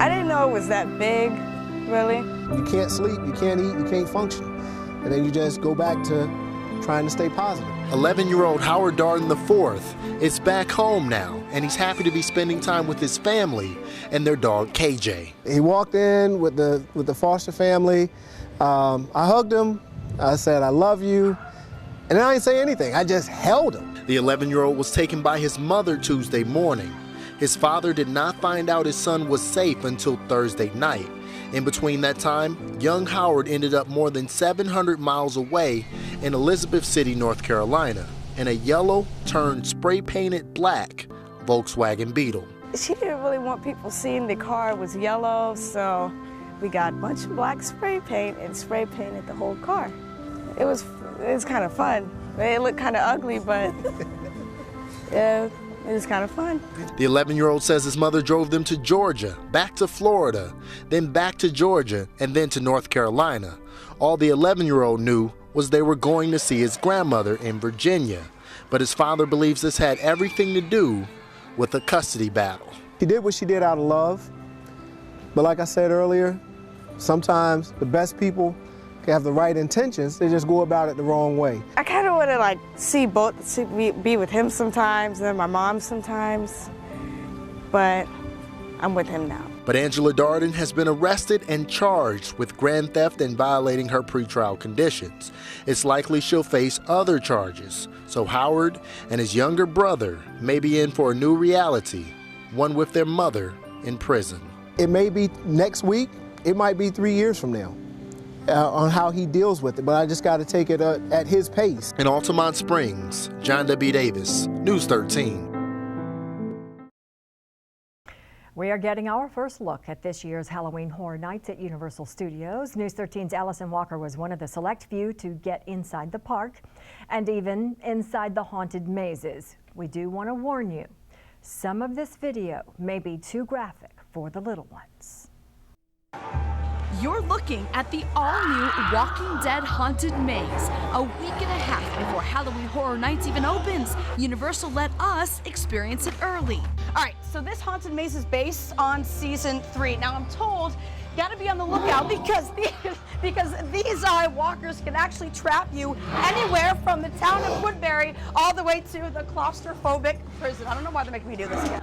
I didn't know it was that big, really. You can't sleep, you can't eat, you can't function. And then you just go back to trying to stay positive. 11-year-old Howard Darden IV is back home now, and he's happy to be spending time with his family and their dog, KJ. He walked in with the foster family. I hugged him. I said, I love you. And then I didn't say anything. I just held him. The 11-year-old was taken by his mother Tuesday morning. His father did not find out his son was safe until Thursday night. In between that time, young Howard ended up more than 700 miles away in Elizabeth City, North Carolina, in a yellow turned spray-painted black Volkswagen Beetle. She didn't really want people seeing the car was yellow, so we got a bunch of black spray paint and spray painted the whole car. It was kind of fun. It looked kind of ugly, but yeah, it was kind of fun. The 11-year-old says his mother drove them to Georgia, back to Florida, then back to Georgia, and then to North Carolina. All the 11-year-old knew was they were going to see his grandmother in Virginia. But his father believes this had everything to do with a custody battle. She did what she did out of love. But like I said earlier, sometimes the best people can have the right intentions, they just go about it the wrong way. I kind of want to be with him sometimes and my mom sometimes, but I'm with him now. But Angela Darden has been arrested and charged with grand theft and violating her pretrial conditions. It's likely she'll face other charges. So Howard and his younger brother may be in for a new reality, one with their mother in prison. It may be next week, it might be 3 years from now. On how he deals with it, but I just got to take it at his pace. In Altamont Springs, John W. Davis, News 13. We are getting our first look at this year's Halloween Horror Nights at Universal Studios. News 13's Allison Walker was one of the select few to get inside the park and even inside the haunted mazes. We do want to warn you, some of this video may be too graphic for the little ones. You're looking at the all-new Walking Dead Haunted Maze. A week and a half before Halloween Horror Nights even opens, Universal let us experience it early. All right, so this haunted maze is based on season 3. Now I'm told you gotta be on the lookout because these walkers can actually trap you anywhere from the town of Woodbury all the way to the claustrophobic prison. I don't know why they're making me do this again.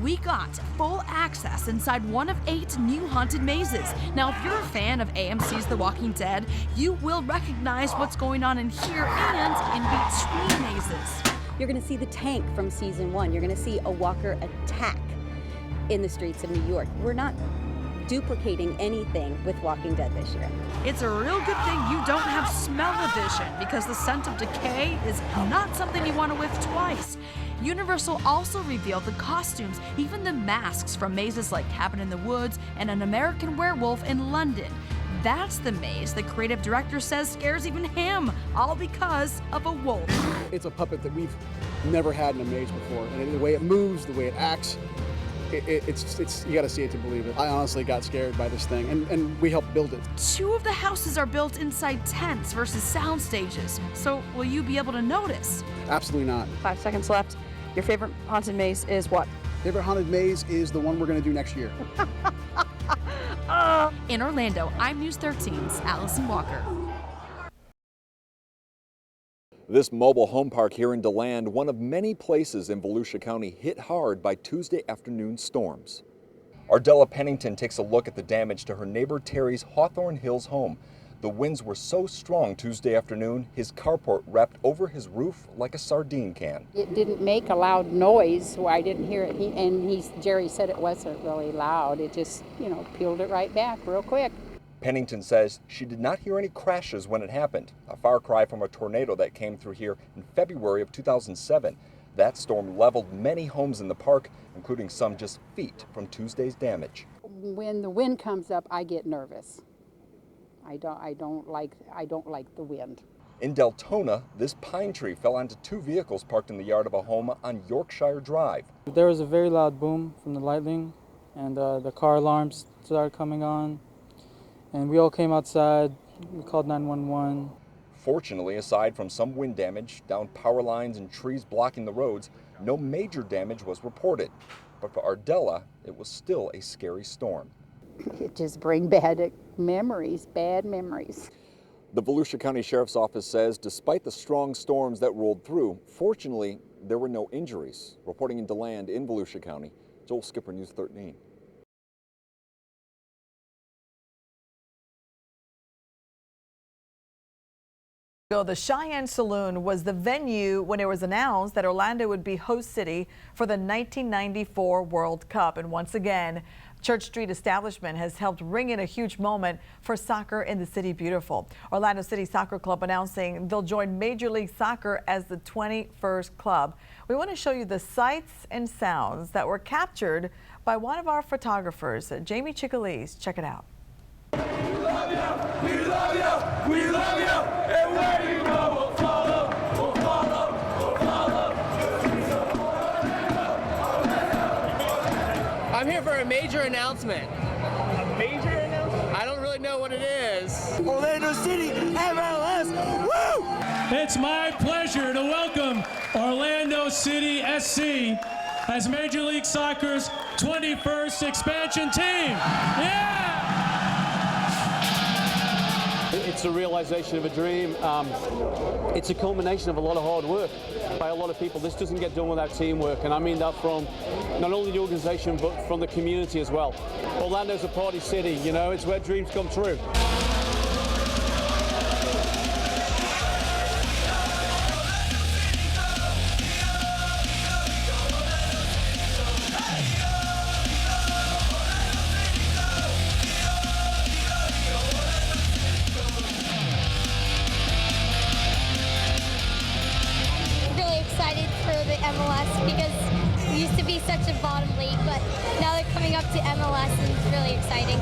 We got full access inside one of 8 new haunted mazes. Now, if you're a fan of AMC's The Walking Dead, you will recognize what's going on in here and in between mazes. You're going to see the tank from season 1. You're going to see a walker attack in the streets of New York. We're not duplicating anything with Walking Dead this year. It's a real good thing you don't have smell-o-vision because the scent of decay is not something you want to whiff twice. Universal also revealed the costumes, even the masks from mazes like Cabin in the Woods and An American Werewolf in London. That's the maze the creative director says scares even him, all because of a wolf. It's a puppet that we've never had in a maze before, and the way it moves, the way it acts, it's you gotta see it to believe it. I honestly got scared by this thing, and we helped build it. 2 of the houses are built inside tents versus sound stages, so will you be able to notice? Absolutely not. 5 seconds left. Your favorite haunted maze is what? Favorite haunted maze is the one we're gonna do next year. In Orlando, I'm News 13's Allison Walker. This mobile home park here in DeLand, one of many places in Volusia County hit hard by Tuesday afternoon storms. Ardella Pennington takes a look at the damage to her neighbor Terry's Hawthorne Hills home. The winds were so strong Tuesday afternoon, his carport wrapped over his roof like a sardine can. It didn't make a loud noise, so I didn't hear it. Jerry said it wasn't really loud. It just, peeled it right back real quick. Pennington says she did not hear any crashes when it happened, a far cry from a tornado that came through here in February of 2007. That storm leveled many homes in the park, including some just feet from Tuesday's damage. When the wind comes up, I get nervous. I don't like the wind. In Deltona, this pine tree fell onto 2 vehicles parked in the yard of a home on Yorkshire Drive. There was a very loud boom from the lightning, and the car alarms started coming on, and we all came outside. We called 911. Fortunately, aside from some wind damage, downed power lines and trees blocking the roads, no major damage was reported. But for Ardella, it was still a scary storm. It just brings bad memories. The Volusia County Sheriff's Office says despite the strong storms that rolled through, fortunately, there were no injuries. Reporting in DeLand in Volusia County, Joel Skipper, News 13. The Cheyenne Saloon was the venue when it was announced that Orlando would be host city for the 1994 World Cup. And once again, Church Street establishment has helped ring in a huge moment for soccer in the City Beautiful. Orlando City Soccer Club announcing they'll join Major League Soccer as the 21st club. We want to show you the sights and sounds that were captured by one of our photographers, Jamey Cicalese. Check it out. We love you, we love you, we love you, and where you go, we'll follow, we'll follow, we'll follow. I'm here for a major announcement. A major announcement? I don't really know what it is. Orlando City, MLS, woo! It's my pleasure to welcome Orlando City SC as Major League Soccer's 21st expansion team. Yeah! It's a realization of a dream. It's a culmination of a lot of hard work by a lot of people. This doesn't get done without teamwork, and I mean that from not only the organization but from the community as well. Orlando's a party city, you know, it's where dreams come true. MLS because we used to be such a bottom league, but now they're coming up to MLS and it's really exciting.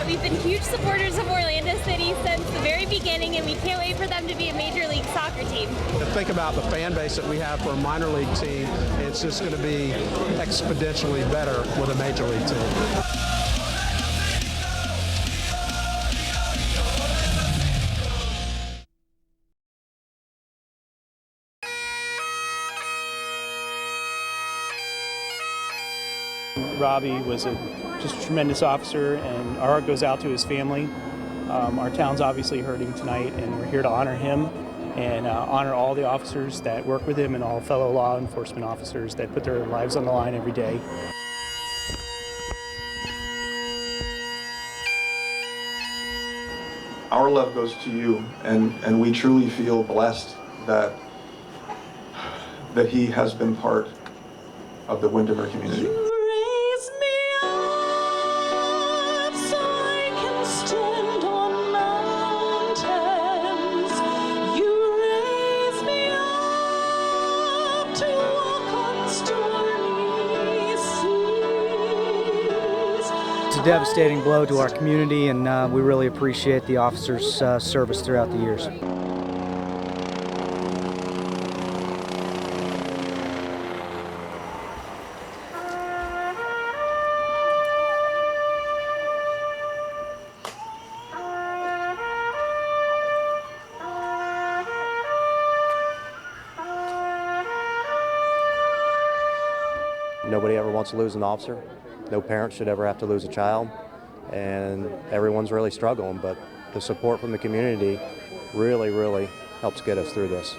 We've been huge supporters of Orlando City since the very beginning, and we can't wait for them to be a Major League Soccer team. Think about the fan base that we have for a minor league team. It's just going to be exponentially better with a Major League team. Robbie was just a tremendous officer, and our heart goes out to his family. Our town's obviously hurting tonight, and we're here to honor him and honor all the officers that work with him and all fellow law enforcement officers that put their lives on the line every day. Our love goes to you, and we truly feel blessed that he has been part of the Windermere community. It's a devastating blow to our community, and we really appreciate the officers' service throughout the years. Nobody ever wants to lose an officer. No parent should ever have to lose a child, and everyone's really struggling, but the support from the community really helps get us through this.